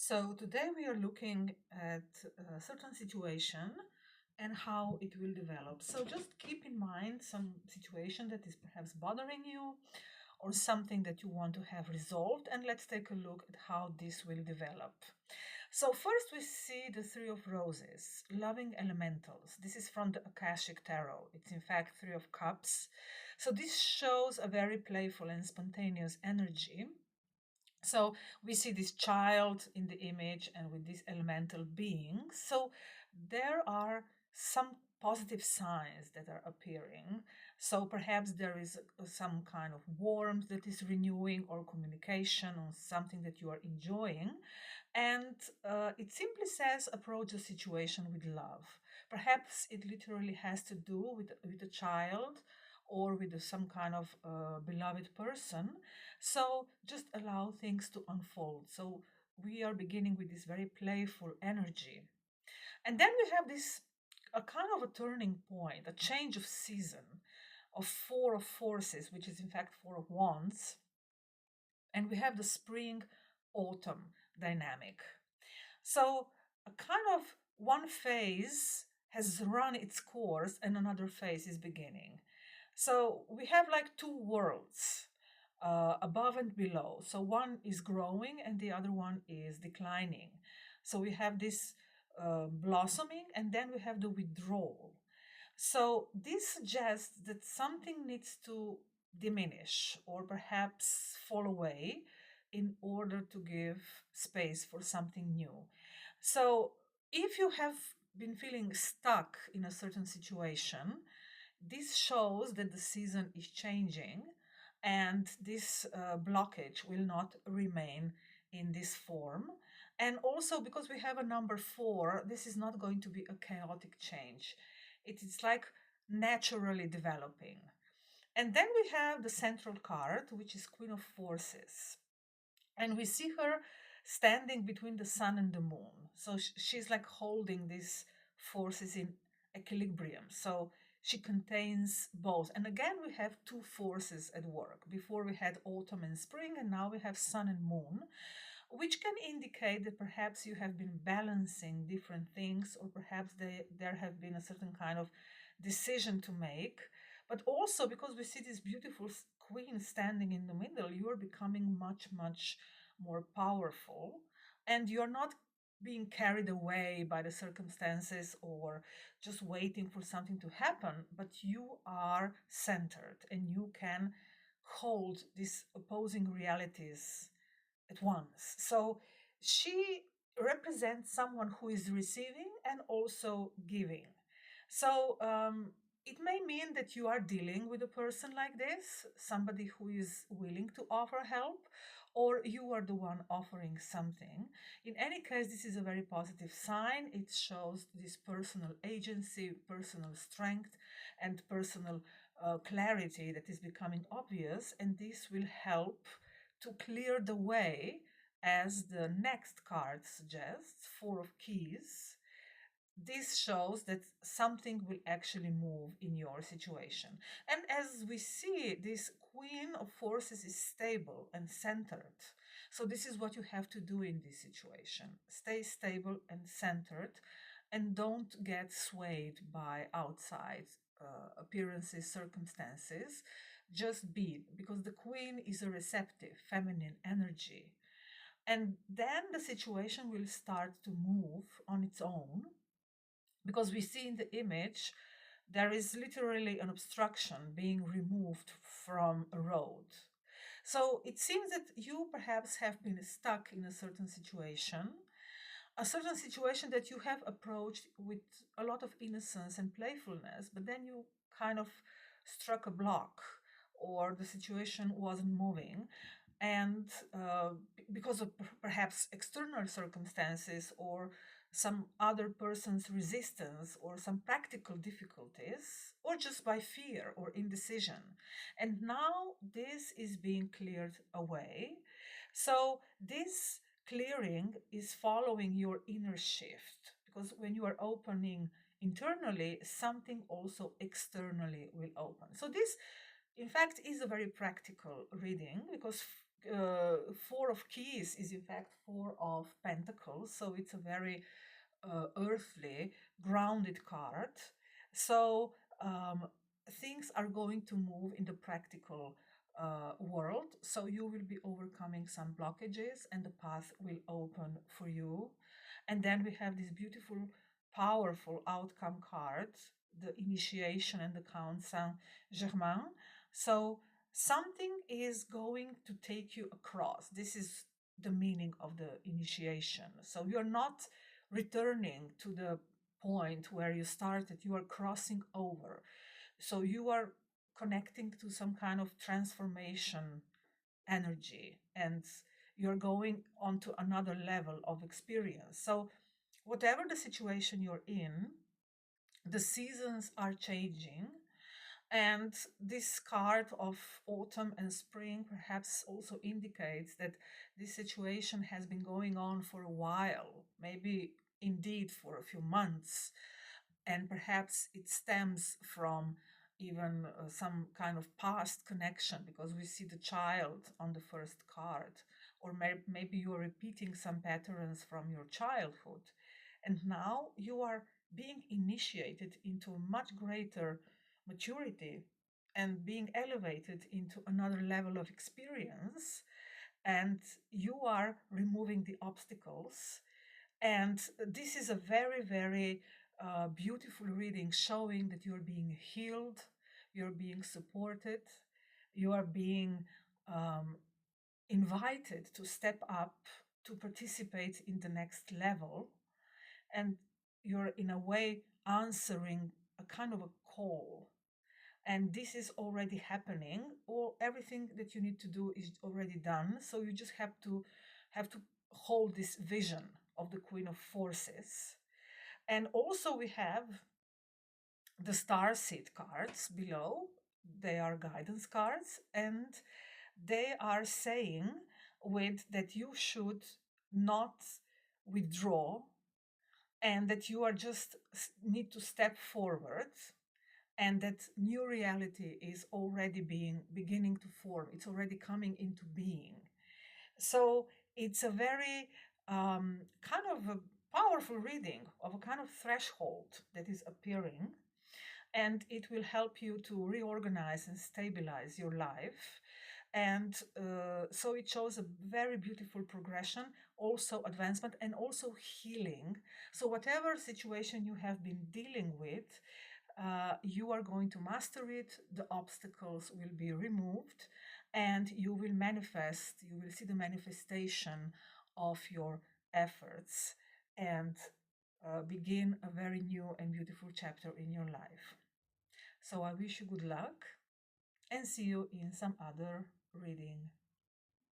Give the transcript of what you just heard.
So today we are looking at a certain situation and how it will develop. So just keep in mind some situation that is perhaps bothering you or something that you want to have resolved, and let's take a look at how this will develop. So first we see the Three of Roses, loving elementals. This is from the Akashic Tarot. It's in fact Three of Cups. So this shows a very playful and spontaneous energy. So we see this child in the image and with these elemental beings. So there are some positive signs that are appearing. So perhaps there is some kind of warmth that is renewing or communication on something that you are enjoying. And it simply says approach the situation with love. Perhaps it literally has to do with a child or with some kind of beloved person. So just allow things to unfold. So we are beginning with this very playful energy. And then we have this a kind of a turning point, a change of season of Four of Forces, which is in fact Four of Wands. And we have the spring autumn dynamic. So a kind of one phase has run its course and another phase is beginning. So we have like two worlds, above and below. So one is growing and the other one is declining. So we have this blossoming and then we have the withdrawal. So this suggests that something needs to diminish or perhaps fall away in order to give space for something new. So if you have been feeling stuck in a certain situation, this shows that the season is changing and this blockage will not remain in this form. And also, because we have a number four, this is not going to be a chaotic change. It is like naturally developing. And then we have the central card, which is Queen of Forces. And we see her standing between the sun and the moon. So she's like holding these forces in equilibrium. So she contains both. And again, we have two forces at work. Before we had autumn and spring, and now we have sun and moon, which can indicate that perhaps you have been balancing different things, or perhaps there have been a certain kind of decision to make. But also because we see this beautiful queen standing in the middle, you are becoming much, much more powerful, and you're not being carried away by the circumstances or just waiting for something to happen, but you are centered and you can hold these opposing realities at once. So she represents someone who is receiving and also giving. So it may mean that you are dealing with a person like this, somebody who is willing to offer help, or you are the one offering something. In any case, this is a very positive sign. It shows this personal agency, personal strength, and personal clarity that is becoming obvious, and this will help to clear the way, as the next card suggests, Four of Keys. This shows that something will actually move in your situation. And as we see, this Queen of Forces is stable and centered. So this is what you have to do in this situation. Stay stable and centered and don't get swayed by outside appearances, circumstances. Just be, because the Queen is a receptive, feminine energy. And then the situation will start to move on its own, because we see in the image there is literally an obstruction being removed from a road. So it seems that you perhaps have been stuck in a certain situation that you have approached with a lot of innocence and playfulness, but then you kind of struck a block, or the situation wasn't moving. And because of perhaps external circumstances or some other person's resistance or some practical difficulties, or just by fear or indecision. And now this is being cleared away. So this clearing is following your inner shift, because when you are opening internally, something also externally will open. So this, in fact, is a very practical reading, because Four of Keys is in fact Four of Pentacles, so it's a very earthly, grounded card. So things are going to move in the practical world. So you will be overcoming some blockages and the path will open for you. And then we have this beautiful, powerful outcome card, the Initiation and the Count Saint Germain. So something is going to take you across. This is the meaning of the initiation. So you're not returning to the point where you started, you are crossing over. So you are connecting to some kind of transformation energy and you're going on to another level of experience. So, whatever the situation you're in, the seasons are changing. And this card of autumn and spring perhaps also indicates that this situation has been going on for a while, maybe indeed for a few months. And perhaps it stems from even some kind of past connection because we see the child on the first card, or maybe you are repeating some patterns from your childhood. And now you are being initiated into a much greater maturity and being elevated into another level of experience. And you are removing the obstacles. And this is a very, very beautiful reading showing that you're being healed, you're being supported, you are being um, invited to step up, to participate in the next level. And you're, in a way, answering a kind of a call. And this is already happening, or everything that you need to do is already done. So you just have to hold this vision of the Queen of Forces. And also we have the star seed cards below. They are guidance cards, and they are saying with that you should not withdraw, and that you are just need to step forward, and that new reality is already beginning to form. It's already coming into being. So it's a very kind of a powerful reading of a kind of threshold that is appearing, and it will help you to reorganize and stabilize your life. And so it shows a very beautiful progression, also advancement, and also healing. So, whatever situation you have been dealing with, you are going to master it, the obstacles will be removed, and you will manifest, you will see the manifestation of your efforts and begin a very new and beautiful chapter in your life. So I wish you good luck and see you in some other reading.